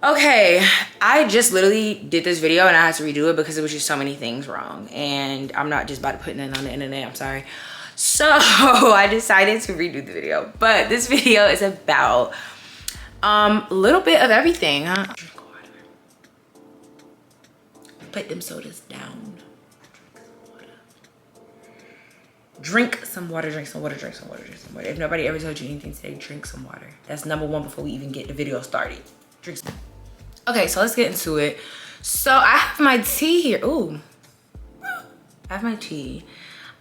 Okay, I just literally did this video and I had to redo it because it was just so many things wrong. And I'm not just about to put it on the internet, I'm sorry. So I decided to redo the video. But this video is about a little bit of everything. Drink water. Put them sodas down. Drink some water, drink some water, drink some water, drink some water. If nobody ever told you anything today, drink some water. That's number one before we even get the video started. Drink some. Okay, so let's get into it. So I have my tea here. Ooh, I have my tea.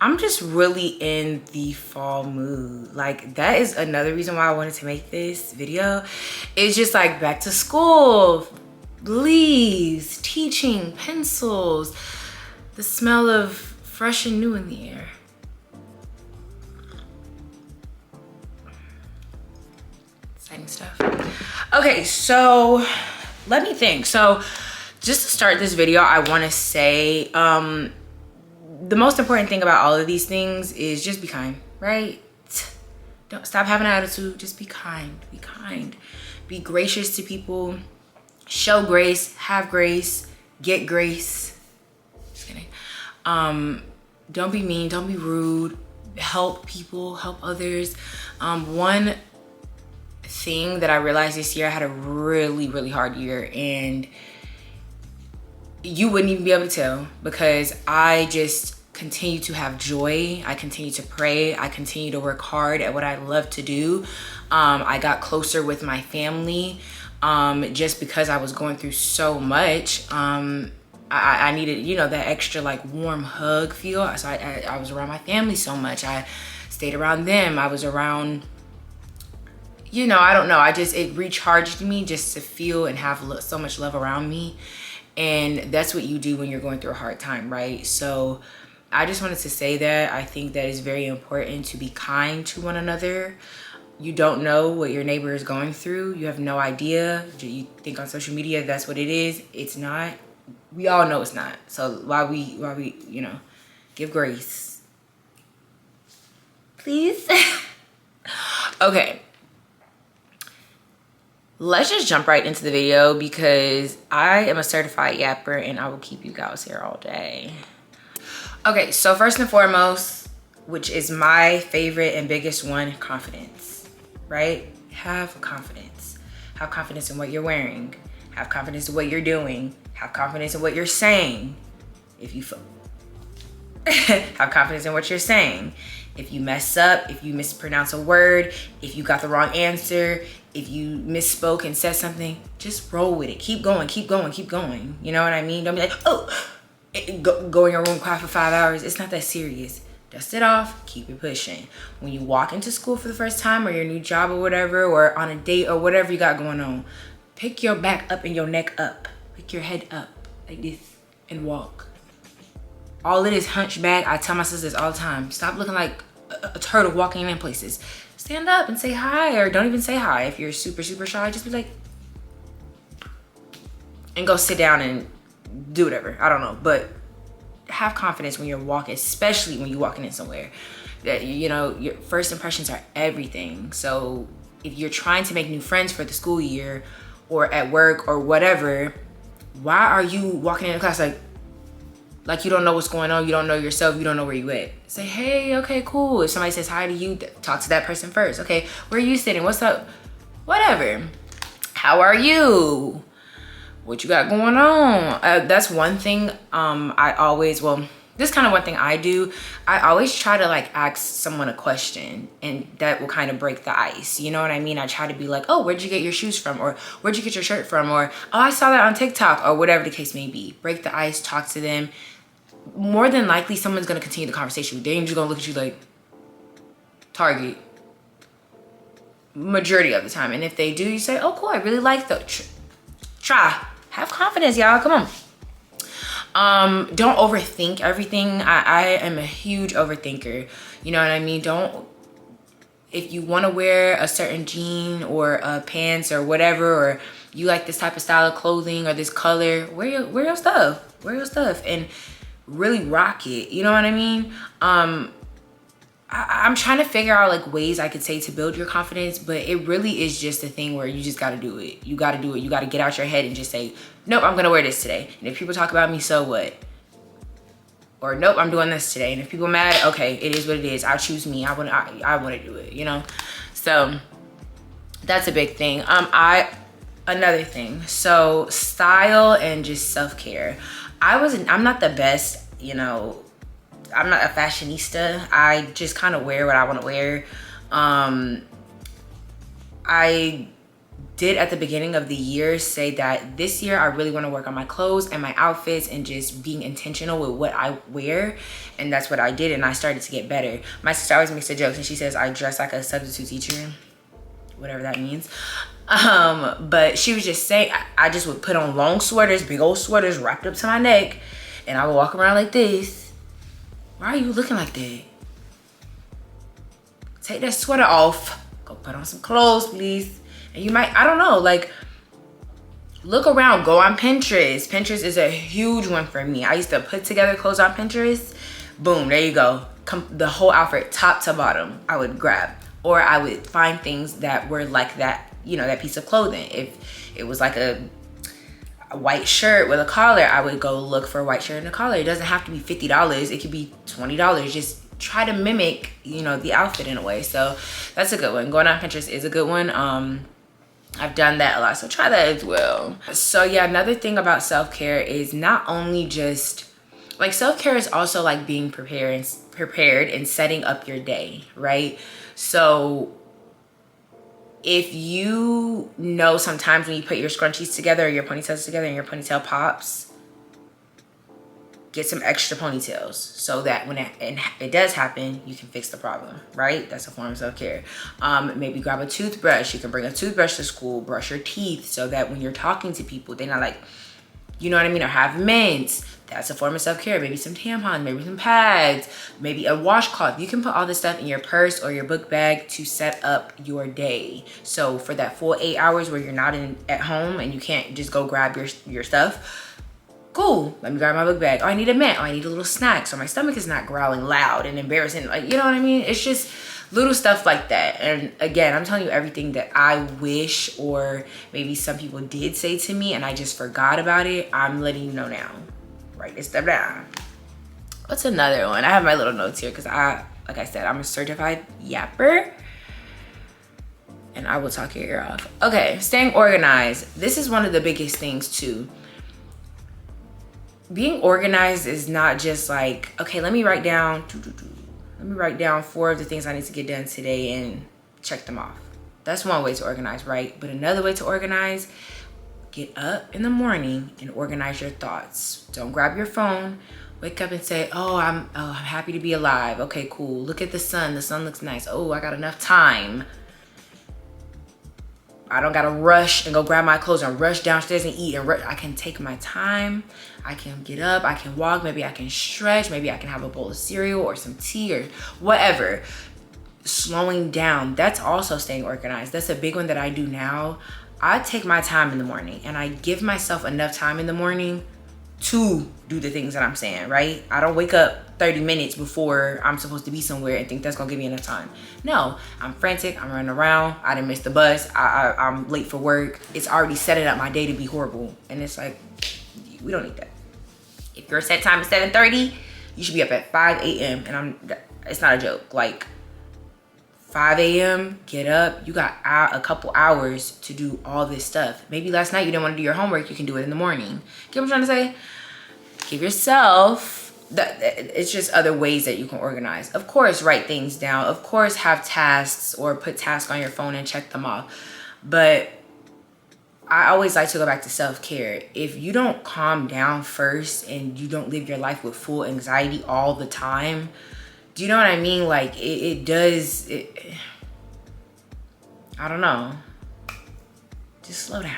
I'm just really in the fall mood. Like, that is another reason why I wanted to make this video. It's just like back to school, leaves, teaching, pencils, the smell of fresh and new in the air. Exciting stuff. Okay, so let me think. So just to start this video, I want to say the most important thing about all of these things is just be kind, right? Don't stop having an attitude. Just be kind. Be kind. Be gracious to people. Show grace. Have grace. Get grace. Just kidding. Don't be mean. Don't be rude. Help people. Help others. One thing that I realized this year, I had a really hard year, and you wouldn't even be able to tell because I just continue to have joy. I continue to pray. I continue to work hard at what I love to do. I got closer with my family just because I was going through so much. I needed, you know, that extra like warm hug feel. So I was around my family so much. I stayed around them. I was around, you know, I don't know. It recharged me just to feel and have so much love around me. And that's what you do when you're going through a hard time, right? So I just wanted to say that I think that it's very important to be kind to one another. You don't know what your neighbor is going through. You have no idea. You think on social media that's what it is. It's not. We all know it's not. So why we, you know, give grace. Please. Okay. Let's just jump right into the video because I am a certified yapper and I will keep you guys here all day. Okay, so first and foremost, which is my favorite and biggest one, confidence, right? Have confidence. Have confidence in what you're wearing. Have confidence in what you're doing. Have confidence in what you're saying. If you have confidence in what you're saying. If you mess up, if you mispronounce a word, if you got the wrong answer, if you misspoke and said something, just roll with it. Keep going, keep going, keep going. You know what I mean? Don't be like, oh, go in your room, cry for 5 hours. It's not that serious. Dust it off, keep it pushing. When you walk into school for the first time or your new job or whatever, or on a date or whatever you got going on, pick your back up and your neck up. Pick your head up like this and walk. All it is hunchback. I tell my sisters all the time, stop looking like a turtle walking in places. Stand up and say hi, or don't even say hi. If you're super shy, just be like, and go sit down and do whatever. I don't know, but have confidence when you're walking, especially when you're walking in somewhere. That, you know, your first impressions are everything. So if you're trying to make new friends for the school year or at work or whatever, why are you walking into class like you don't know what's going on, you don't know yourself, you don't know where you at? Say, hey, okay, cool. If somebody says hi to you, talk to that person first. Okay, where are you sitting? What's up? Whatever. How are you? What you got going on? That's one thing I always, well, this kind of one thing I do. I always try to like ask someone a question, and that will kind of break the ice. You know what I mean? I try to be like, oh, where'd you get your shoes from? Or where'd you get your shirt from? Or, oh, I saw that on TikTok, or whatever the case may be. Break the ice, talk to them. More than likely, someone's gonna continue the conversation. They ain't just gonna look at you like Target. Majority of the time. And if they do, you say, oh, cool, I really like that. Try. Have confidence, y'all. Come on. Don't overthink everything. I am a huge overthinker. You know what I mean? If you want to wear a certain jean or pants or whatever, or you like this type of style of clothing or this color, wear your stuff. Wear your stuff and really rock it. You know what I mean? I'm trying to figure out like ways I could say to build your confidence, but it really is just a thing where you just got to do it. You got to do it. You got to get out your head and just say, nope, I'm going to wear this today. And if people talk about me, so what? Or nope, I'm doing this today. And if people are mad, okay, it is what it is. I'll choose me. I want to do it, you know? So that's a big thing. Another thing. So style and just self-care. I'm not the best, you know, I'm not a fashionista. I just kind of wear what I want to wear. I did at the beginning of the year say that this year I really want to work on my clothes and my outfits and just being intentional with what I wear. And that's what I did, and I started to get better. My sister always makes a joke and she says I dress like a substitute teacher, whatever that means. But she was just saying I just would put on long sweaters, big old sweaters wrapped up to my neck, and I would walk around like this. Why are you looking like that? Take that sweater off. Go put on some clothes, please. And you might, I don't know, like, look around. Go on Pinterest. Pinterest is a huge one for me. I used to put together clothes on Pinterest. Boom, there you go. The whole outfit, top to bottom, I would grab. Or I would find things that were like that, you know, that piece of clothing. If it was like a white shirt with a collar, I would go look for a white shirt and a collar. It doesn't have to be $50. It could be $20. Just try to mimic, you know, the outfit in a way. So that's a good one. Going on Pinterest is a good one. I've done that a lot, so try that as well. So yeah, another thing about self-care is not only just like, self-care is also like being prepared and setting up your day, right? So if you know sometimes when you put your scrunchies together or your ponytails together and your ponytail pops, get some extra ponytails so that when it does happen, you can fix the problem, right? That's a form of self-care. Maybe grab a toothbrush. You can bring a toothbrush to school, brush your teeth so that when you're talking to people, they're not like, you know what I mean? Or have mints. That's a form of self-care. Maybe some tampons, maybe some pads, maybe a washcloth. You can put all this stuff in your purse or your book bag to set up your day. So for that full 8 hours where you're not at home and you can't just go grab your stuff, cool, let me grab my book bag. Oh, I need a mint. Oh, I need a little snack so my stomach is not growling loud and embarrassing. Like, you know what I mean? It's just little stuff like that. And again, I'm telling you everything that I wish or maybe some people did say to me and I just forgot about it. I'm letting you know now. Write this stuff down. What's another one? I have my little notes here because like I said, I'm a certified yapper. And I will talk your ear off. Okay, staying organized. This is one of the biggest things too. Being organized is not just like, okay, let me write down 4 of the things I need to get done today and check them off. That's one way to organize, right? But another way to organize, get up in the morning and organize your thoughts. Don't grab your phone, wake up and say, oh, I'm happy to be alive. Okay, cool. Look at the sun. The sun looks nice. Oh, I got enough time. I don't gotta rush and go grab my clothes and rush downstairs and eat. I can take my time. I can get up, I can walk, maybe I can stretch, maybe I can have a bowl of cereal or some tea or whatever. Slowing down, that's also staying organized. That's a big one that I do now. I take my time in the morning and I give myself enough time in the morning to do the things that I'm saying, right? I don't wake up 30 minutes before I'm supposed to be somewhere and think that's gonna give me enough time. No, I'm frantic, I'm running around, I didn't miss the bus, I'm late for work. It's already setting up my day to be horrible. And it's like, we don't need that. If your set time is 7:30, you should be up at 5 a.m. And it's not a joke. Like 5 a.m., get up. You got a couple hours to do all this stuff. Maybe last night you didn't want to do your homework. You can do it in the morning. Get what I'm trying to say? Give yourself, it's just other ways that you can organize. Of course, write things down. Of course, have tasks or put tasks on your phone and check them off. But I always like to go back to self-care. If you don't calm down first and you don't live your life with full anxiety all the time, do you know what I mean? Like I don't know. Just slow down.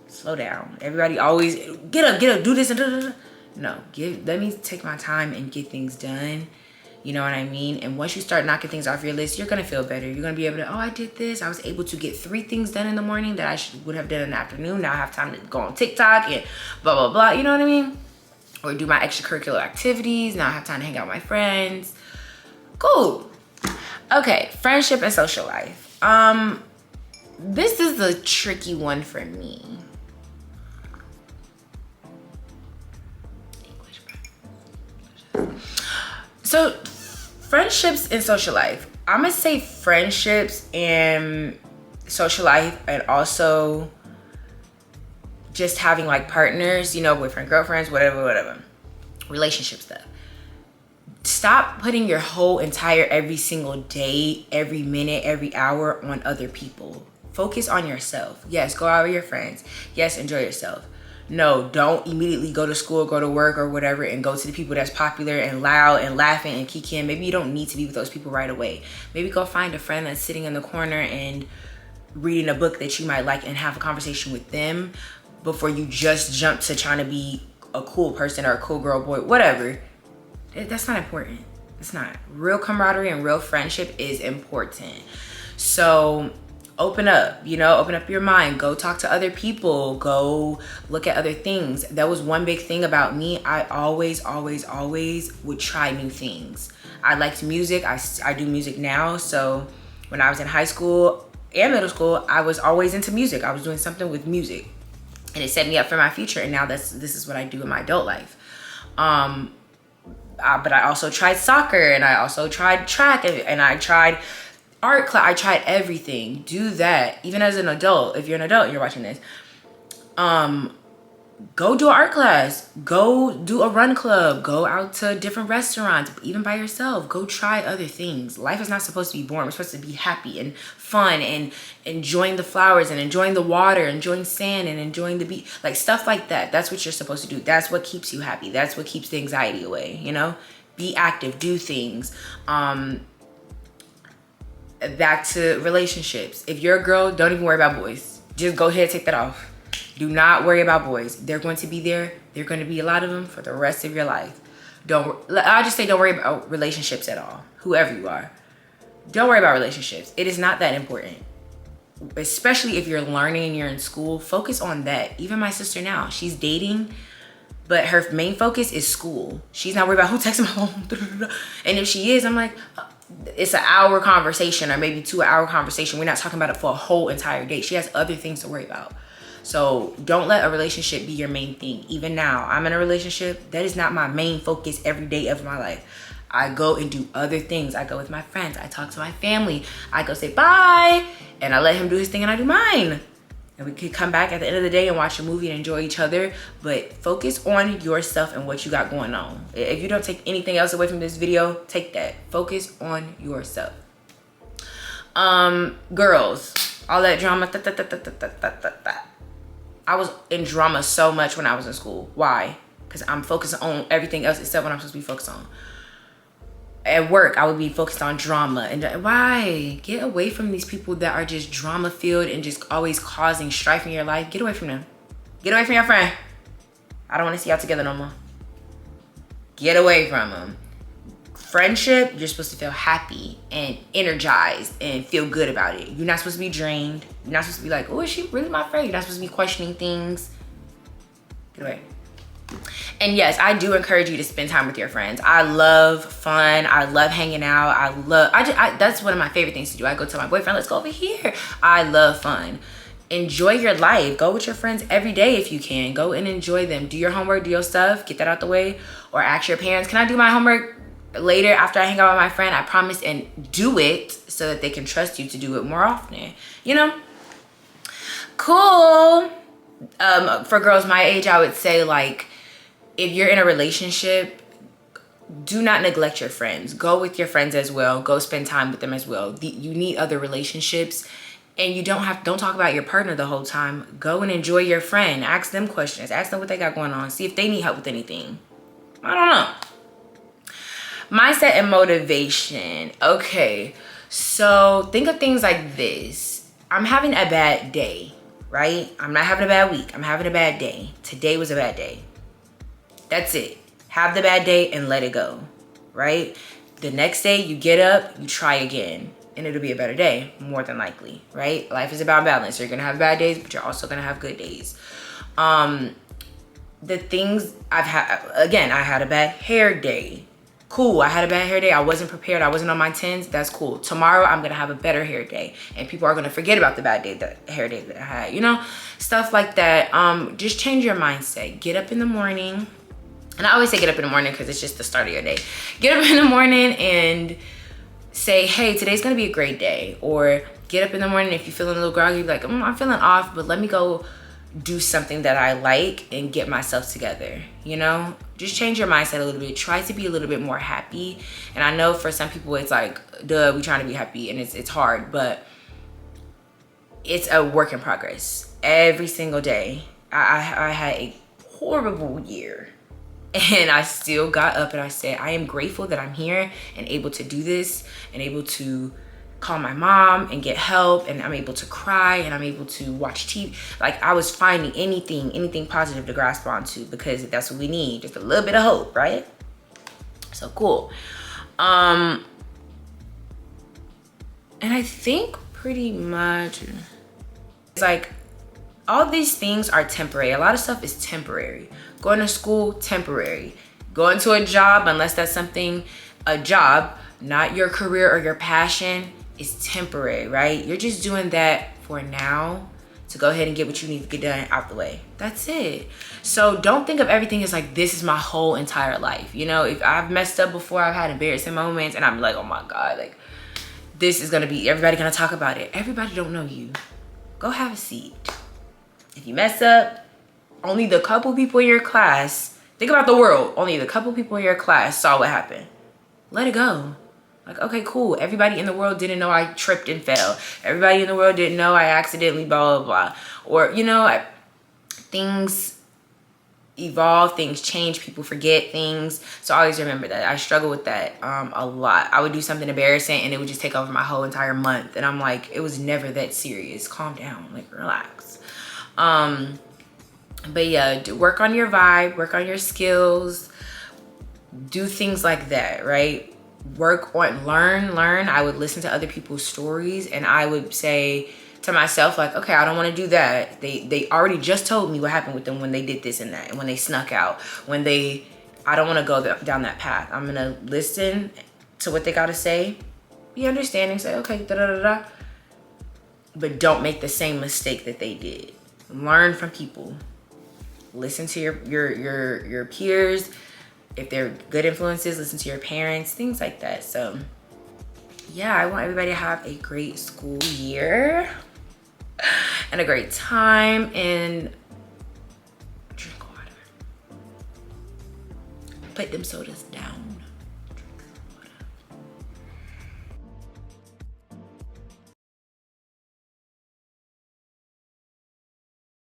Slow down. Everybody always get up, do this and da. No, let me take my time and get things done. You know what I mean? And once you start knocking things off your list, you're gonna feel better. You're gonna be able to, oh, I did this. I was able to get 3 things done in the morning that I would have done in the afternoon. Now I have time to go on TikTok and blah, blah, blah. You know what I mean? Or do my extracurricular activities. Now I have time to hang out with my friends. Cool. Okay, friendship and social life. This is a tricky one for me. So, friendships and social life. I'm gonna say friendships and social life, and also just having like partners, you know, boyfriend, girlfriends, whatever, relationship stuff. Stop putting your whole entire every single day, every minute, every hour on other people. Focus on yourself. Yes, go out with your friends. Yes, enjoy yourself. No, don't immediately go to school, go to work or whatever and go to the people that's popular and loud and laughing and kikiing. Maybe you don't need to be with those people right away. Maybe go find a friend that's sitting in the corner and reading a book that you might like and have a conversation with them before you just jump to trying to be a cool person or a cool girl, boy, whatever. That's not important. It's not. Real camaraderie and real friendship is important. So open up, you know, open up your mind. Go talk to other people. Go look at other things. That was one big thing about me. I always would try new things. I liked music. I do music now. So when I was in high school and middle school, I was always into music. I was doing something with music and it set me up for my future. And now this is what I do in my adult life. But I also tried soccer and I also tried track and I tried art class. I tried everything. Do that. Even as an adult, if you're an adult and you're watching this, go do an art class. Go do a run club. Go out to different restaurants, even by yourself. Go try other things. Life is not supposed to be boring. We're supposed to be happy and fun and enjoying the flowers and enjoying the water, enjoying sand and enjoying the beach. Like stuff like that. That's what you're supposed to do. That's what keeps you happy. That's what keeps the anxiety away, you know? Be active, do things. Back to relationships. If you're a girl, don't even worry about boys. Just go ahead, take that off. Do not worry about boys. They're going to be there. They're going to be a lot of them for the rest of your life. I just say don't worry about relationships at all. Whoever you are. Don't worry about relationships. It is not that important. Especially if you're learning and you're in school. Focus on that. Even my sister now, she's dating, but her main focus is school. She's not worried about who texts my phone. And if she is, I'm like, it's an hour conversation or maybe 2 hour conversation. We're not talking about it for a whole entire day. She has other things to worry about. So don't let a relationship be your main thing. Even now, I'm in a relationship. That is not my main focus every day of my life. I go and do other things. I go with my friends. I talk to my family. I go say bye. And I let him do his thing and I do mine. And we could come back at the end of the day and watch a movie and enjoy each other. But focus on yourself and what you got going on. If you don't take anything else away from this video, take that. Focus on yourself. Girls, all that drama. I was in drama so much when I was in school. Why? Because I'm focused on everything else except what I'm supposed to be focused on. At work, I would be focused on drama. And why? Get away from these people that are just drama filled and just always causing strife in your life. Get away from them. Get away from your friend. I don't want to see y'all together no more. Get away from them. Friendship, you're supposed to feel happy and energized and feel good about it. You're not supposed to be drained. You're not supposed to be like, oh, is she really my friend? You're not supposed to be questioning things. Get away. And yes, I do encourage you to spend time with your friends. I love fun. I love hanging out. That's one of my favorite things to do. I go tell my boyfriend, let's go over here. I love fun. Enjoy your life. Go with your friends every day if you can. Go and enjoy them. Do your homework, do your stuff, get that out the way. Or ask your parents, can I do my homework later after I hang out with my friend? I promise, and do it so that they can trust you to do it more often. You know? Cool. For girls my age, I would say, like, if you're in a relationship, do not neglect your friends. Go with your friends as well. Go spend time with them as well. You need other relationships, and you don't talk about your partner the whole time. Go and enjoy your friend. Ask them questions. Ask them what they got going on. See if they need help with anything. I don't know. Mindset and motivation. Okay, so think of things like this. I'm having a bad day, right? I'm not having a bad week. I'm having a bad day. Today was a bad day. That's it. Have the bad day and let it go, right? The next day you get up, you try again, and it'll be a better day, more than likely, right? Life is about balance. You're gonna have bad days, but you're also gonna have good days. The things I've had, again, I had a bad hair day. Cool, I had a bad hair day. I wasn't prepared. I wasn't on my 10s. That's cool. Tomorrow, I'm going to have a better hair day. And people are going to forget about the bad day, the hair day that I had. You know, stuff like that. Just change your mindset. Get up in the morning. And I always say get up in the morning because it's just the start of your day. Get up in the morning and say, hey, today's going to be a great day. Or get up in the morning if you're feeling a little groggy. Be like, I'm feeling off, but let me go do something that I like and get myself together, you know? Just change your mindset a little bit. Try to be a little bit more happy. And I know for some people it's like, duh, we trying to be happy, and it's hard, but it's a work in progress. Every single day. I had a horrible year, and I still got up and I said, I am grateful that I'm here and able to do this and able to call my mom and get help, and I'm able to cry, and I'm able to watch TV. Like, I was finding anything positive to grasp onto, because that's what we need, just a little bit of hope, right? So cool. And I think pretty much it's like all these things are temporary. A lot of stuff is temporary. Going to school, temporary. Going to a job, unless that's something, a job, not your career or your passion, is temporary, right? You're just doing that for now to go ahead and get what you need to get done out the way. That's it. So don't think of everything as like, this is my whole entire life. You know, if I've messed up before, I've had embarrassing moments, and I'm like, oh my God, like, this is gonna be, everybody gonna talk about it. Everybody don't know you. Go have a seat. If you mess up, only the couple people in your class, think about the world, only the couple people in your class saw what happened. Let it go. Like, okay, cool. Everybody in the world didn't know I tripped and fell. Everybody in the world didn't know I accidentally blah, blah, blah. Or, you know, things evolve, things change, people forget things. So always remember that. I struggle with that a lot. I would do something embarrassing and it would just take over my whole entire month. And I'm like, it was never that serious. Calm down, like, relax. But yeah, work on your vibe, work on your skills, do things like that, right? Work on, learn. I would listen to other people's stories, and I would say to myself, like, okay, I don't want to do that. They already just told me what happened with them when they did this and that, and when they snuck out, I don't want to go down that path. I'm gonna listen to what they gotta say, be understanding, say, okay, da-da-da-da, but don't make the same mistake that they did. Learn from people. Listen to your peers. If they're good influences, listen to your parents, things like that. So yeah, I want everybody to have a great school year and a great time, and drink water. Put them sodas down.